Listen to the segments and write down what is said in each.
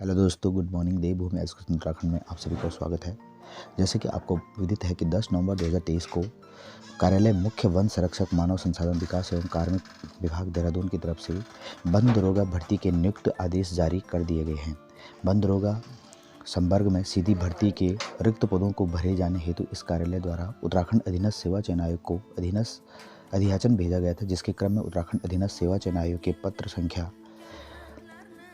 Hello दोस्तों, good morning. देवभूमि education Uttarakhand में आप सभी का स्वागत है। जैसे कि आपको विदित है कि 10 नवंबर 2023 को कार्यालय मुख्य वन संरक्षक मानव संसाधन विकास एवं कार्मिक विभाग देहरादून की तरफ से वन दरोगा भर्ती के नियुक्त आदेश जारी कर दिए गए हैं। वन दरोगा संवर्ग में सीधी भर्ती के रिक्त पदों को भरे जाने हेतु इस कार्यालय द्वारा उत्तराखंड अधीनस्थ सेवा चयन आयोग को अधियाचन भेजा गया था, जिसके क्रम में उत्तराखंड अधीनस्थ सेवा चयन आयोग के पत्र संख्या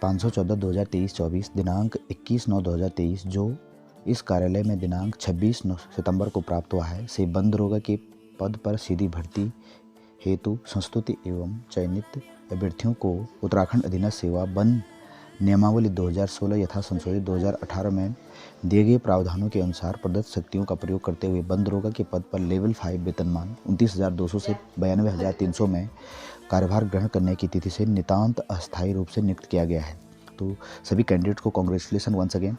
514/2023-24 दिनांक 21/9/2023 जो इस कार्यालय में दिनांक 26 सितंबर को प्राप्त हुआ है, से वन दरोगा के पद पर सीधी भर्ती हेतु संस्तुति एवं चयनित अभ्यर्थियों को उत्तराखंड अधीनस्थ सेवा वन नियमावली 2016 यथा संशोधित 2018 में दिए गए प्रावधानों के अनुसार प्रदत्त शक्तियों का प्रयोग करते हुए वन दरोगा के पद पर लेवल 5 वेतनमान 29,200 से 92,300 में कार्यभार ग्रहण करने की तिथि से नितांत अस्थायी रूप से नियुक्त किया गया है। तो सभी कैंडिडेट को कांग्रेचुलेसन वंस अगेन।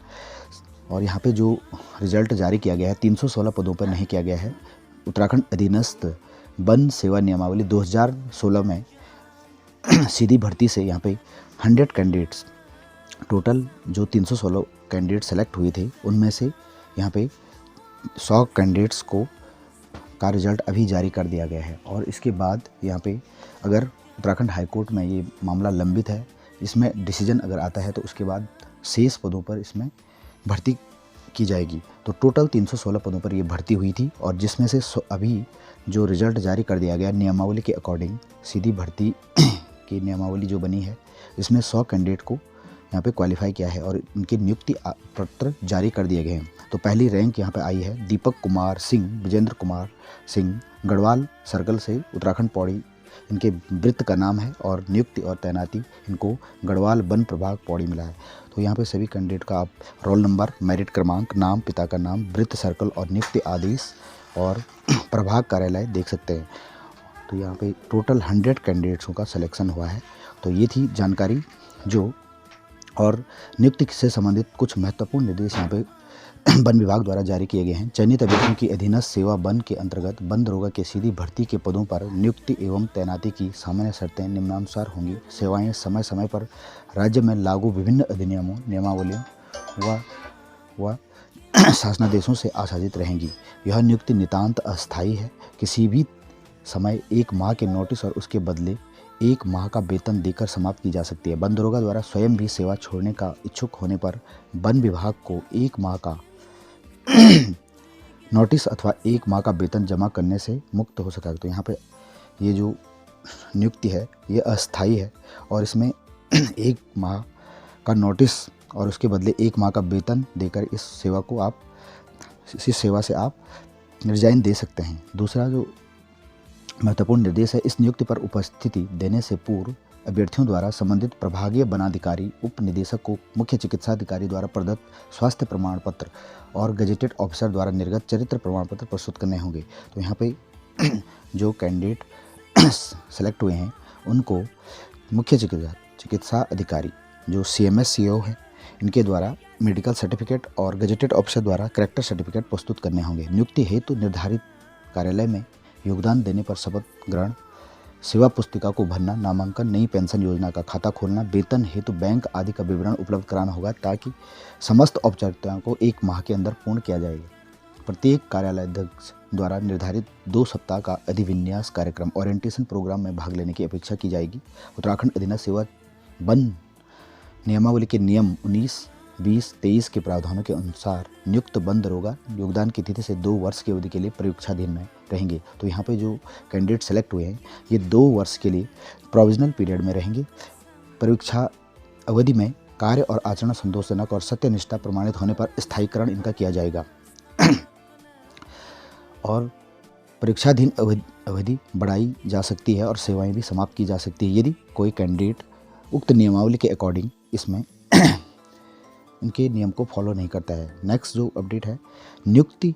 और यहाँ पे जो रिजल्ट जारी किया गया है 316 पदों पर नहीं किया गया है। उत्तराखंड अधीनस्थ वन सेवा नियमावली 2016 में सीधी भर्ती से यहाँ पे 100 कैंडिडेट्स टोटल जो 316 कैंडिडेट सेलेक्ट हुए थे, उनमें से यहाँ पे 100 कैंडिडेट्स का रिजल्ट अभी जारी कर दिया गया है। और इसके बाद यहाँ पे अगर उत्तराखंड हाईकोर्ट में ये मामला लंबित है, इसमें डिसीजन अगर आता है तो उसके बाद शेष पदों पर इसमें भर्ती की जाएगी। तो टोटल 316 पदों पर ये भर्ती हुई थी, और जिसमें से अभी जो रिजल्ट जारी कर दिया गया नियमावली के अकॉर्डिंग सीधी भर्ती की नियमावली जो बनी है, इसमें 100 कैंडिडेट को यहाँ पे क्वालिफाई किया है और इनके नियुक्ति पत्र जारी कर दिए गए हैं। तो पहली रैंक यहाँ पे आई है दीपक कुमार सिंह, विजेंद्र कुमार सिंह, गढ़वाल सर्कल से, उत्तराखंड पौड़ी इनके वृत्त का नाम है, और नियुक्ति और तैनाती इनको गढ़वाल वन प्रभाग पौड़ी मिला है। तो यहाँ पे सभी कैंडिडेट का आप रोल नंबर, मेरिट क्रमांक, नाम, पिता का नाम, वृत्त सर्कल और नियुक्ति आदेश और प्रभाग कार्यालय देख सकते हैं। तो यहाँ पे टोटल 100 कैंडिडेट्सों का सिलेक्शन हुआ है। तो ये थी जानकारी जो, और नियुक्ति से संबंधित कुछ महत्वपूर्ण निर्देश यहाँ पे वन विभाग द्वारा जारी किए गए हैं। चयनित अभ्यर्थियों की अधीनस्थ सेवा वन के अंतर्गत वन दरोगा के सीधी भर्ती के पदों पर नियुक्ति एवं तैनाती की सामान्य शर्तें निम्नानुसार होंगी। सेवाएं समय समय पर राज्य में लागू विभिन्न अधिनियमों, नियमावलियों व शासनादेशों से आच्छादित रहेंगी। यह नियुक्ति नितांत अस्थायी है। किसी भी समय 1 माह के नोटिस और उसके बदले 1 माह का वेतन देकर समाप्त की जा सकती है। वन दरोगा द्वारा स्वयं भी सेवा छोड़ने का इच्छुक होने पर वन विभाग को 1 माह का नोटिस अथवा 1 माह का वेतन जमा करने से मुक्त हो सका। तो यहाँ पे ये जो नियुक्ति है ये अस्थायी है, और इसमें 1 माह का नोटिस और उसके बदले 1 माह का वेतन देकर इस सेवा से आप रिजाइन दे सकते हैं। दूसरा जो महत्वपूर्ण निर्देश है, इस नियुक्ति पर उपस्थिति देने से पूर्व अभ्यर्थियों द्वारा संबंधित प्रभागीय वनाधिकारी, उप निदेशक को मुख्य चिकित्सा अधिकारी द्वारा प्रदत्त स्वास्थ्य प्रमाण पत्र और गजेटेड ऑफिसर द्वारा निर्गत चरित्र प्रमाण पत्र प्रस्तुत करने होंगे। तो यहाँ पे जो कैंडिडेट सेलेक्ट हुए हैं उनको मुख्य चिकित्सा अधिकारी जो CMS CO हैं, इनके द्वारा मेडिकल सर्टिफिकेट और गजेटेड ऑफिसर द्वारा करेक्टर सर्टिफिकेट प्रस्तुत करने होंगे। नियुक्ति हेतु निर्धारित कार्यालय में योगदान देने पर शपथ ग्रहण, सेवा पुस्तिका को भरना, नामांकन, नई पेंशन योजना का खाता खोलना, वेतन हेतु बैंक आदि का विवरण उपलब्ध कराना होगा, ताकि समस्त औपचारिकताओं को 1 माह के अंदर पूर्ण किया जाएगा। प्रत्येक कार्यालयाध्यक्ष द्वारा निर्धारित 2 सप्ताह का अधिविन्यास कार्यक्रम ओरिएंटेशन प्रोग्राम में भाग लेने की अपेक्षा की जाएगी। उत्तराखंड अधीनस्थ सेवा वन नियमावली के नियम 19, 20, 23 के प्रावधानों के अनुसार नियुक्त वन दरोगा योगदान की तिथि से 2 वर्ष की अवधि के लिए परीक्षाधीन में रहेंगे। तो यहाँ पे जो कैंडिडेट सेलेक्ट हुए हैं ये 2 वर्ष के लिए प्रोविजनल पीरियड में रहेंगे। परीक्षा अवधि में कार्य और आचरण संतोषजनक और सत्यनिष्ठा प्रमाणित होने पर स्थायीकरण इनका किया जाएगा और परीक्षाधीन अवधि बढ़ाई जा सकती है और सेवाएं भी समाप्त की जा सकती है यदि कोई कैंडिडेट उक्त नियमावली के अकॉर्डिंग इसमें इनके नियम को फॉलो नहीं करता है। नेक्स्ट जो अपडेट है, नियुक्त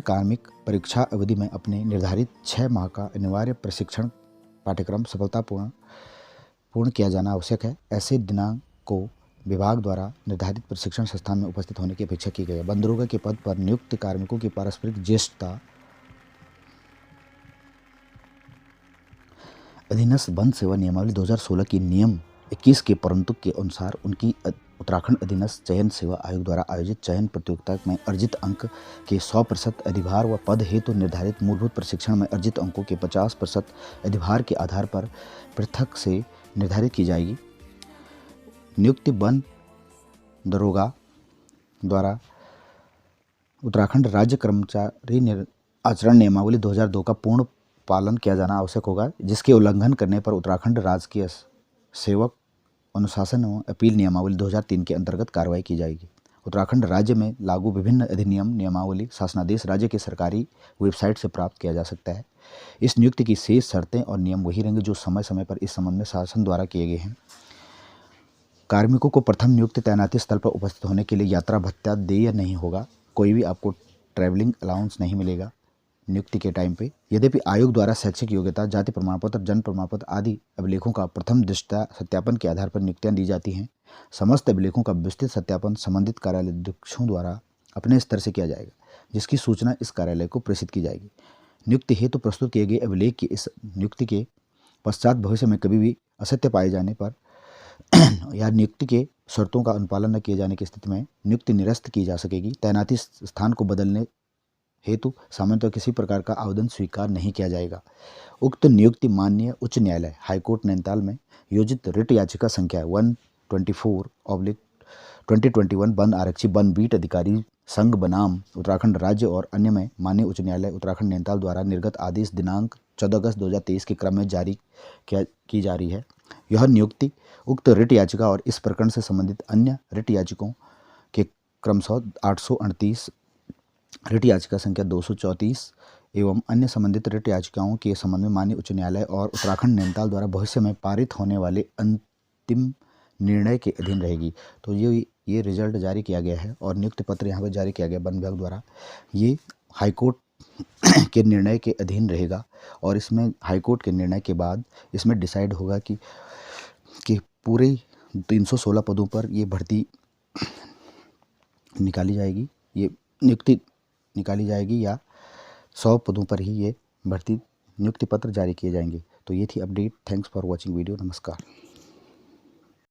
कार्मिक परीक्षा अवधि में अपने निर्धारित 6 माह का अनिवार्य प्रशिक्षण पाठ्यक्रम सफलतापूर्ण किया जाना आवश्यक है। ऐसे दिनांक को विभाग द्वारा निर्धारित प्रशिक्षण संस्थान में उपस्थित होने की अपेक्षा की गई है। वन दरोगा के पद पर नियुक्त कार्मिकों की पारस्परिक ज्येष्ठता अधीनस्थ वन सेवा नियमावली 2016 की नियम 21 के परंतु के अनुसार उनकी उत्तराखंड अधीनस्थ चयन सेवा आयोग द्वारा आयोजित चयन प्रतियोगिता में अर्जित अंक के 100% अधिभार व पद हेतु निर्धारित मूलभूत प्रशिक्षण में अर्जित अंकों के 50% अधिभार के आधार पर पृथक से निर्धारित की जाएगी। नियुक्ति वन दरोगा द्वारा उत्तराखंड राज्य कर्मचारी आचरण नियमावली 2002 का पूर्ण पालन किया जाना आवश्यक होगा, जिसके उल्लंघन करने पर उत्तराखंड राजकीय सेवक अनुशासन एवं अपील नियमावली 2003 के अंतर्गत कार्रवाई की जाएगी। उत्तराखंड राज्य में लागू विभिन्न अधिनियम नियमावली शासनादेश राज्य के सरकारी वेबसाइट से प्राप्त किया जा सकता है। इस नियुक्ति की शेष शर्तें और नियम वही रहेंगे जो समय समय पर इस संबंध में शासन द्वारा किए गए हैं। कार्मिकों को प्रथम नियुक्ति तैनाती स्थल पर उपस्थित होने के लिए यात्रा भत्ता देय नहीं होगा। कोई भी आपको ट्रैवलिंग अलाउंस नहीं मिलेगा नियुक्ति के टाइम पे। यद्यपि आयोग द्वारा शैक्षिक योग्यता, जाति प्रमाण पत्र, जन्म प्रमाण पत्र आदि अभिलेखों का प्रथम दृष्टया सत्यापन के आधार पर नियुक्तियां दी जाती हैं, समस्त अभिलेखों का विस्तृत सत्यापन संबंधित कार्यालयाध्यक्षों द्वारा अपने स्तर से किया जाएगा, जिसकी सूचना इस कार्यालय को प्रेषित की जाएगी। नियुक्ति हेतु प्रस्तुत किए गए अभिलेख की इस नियुक्ति के पश्चात भविष्य में कभी भी असत्य पाए जाने पर या नियुक्ति के शर्तों का अनुपालन न किए जाने की स्थिति में नियुक्ति निरस्त की जा सकेगी। तैनाती स्थान को बदलने हेतु सामान्यतः किसी प्रकार का आवेदन स्वीकार नहीं किया जाएगा। उक्त नियुक्ति माननीय उच्च न्यायालय हाईकोर्ट नैनीताल में योजित रिट याचिका संख्या 124/2021 वन आरक्षी वन बीट अधिकारी संघ बनाम उत्तराखंड राज्य और अन्य में माननीय उच्च न्यायालय उत्तराखंड नैनीताल द्वारा निर्गत आदेश दिनांक 14 अगस्त 2023 के क्रम में जारी की जा रही है। यह नियुक्ति उक्त रिट याचिका और इस प्रकरण से संबंधित अन्य रिट याचिकाओं के क्रमशः 838 रिट याचिका संख्या 234 एवं अन्य संबंधित रिट याचिकाओं के संबंध में माननीय उच्च न्यायालय और उत्तराखंड नैनीताल द्वारा भविष्य में पारित होने वाले अंतिम निर्णय के अधीन रहेगी। तो ये रिजल्ट जारी किया गया है और नियुक्ति पत्र यहाँ पर जारी किया गया वन विभाग द्वारा। ये हाईकोर्ट के निर्णय के अधीन रहेगा और इसमें हाईकोर्ट के निर्णय के बाद इसमें डिसाइड होगा कि पूरे 316 पदों पर ये भर्ती निकाली जाएगी, ये नियुक्ति निकाली जाएगी या 100 पदों पर ही ये भर्ती नियुक्ति पत्र जारी किए जाएंगे। तो ये थी update. Thanks for watching video. नमस्कार।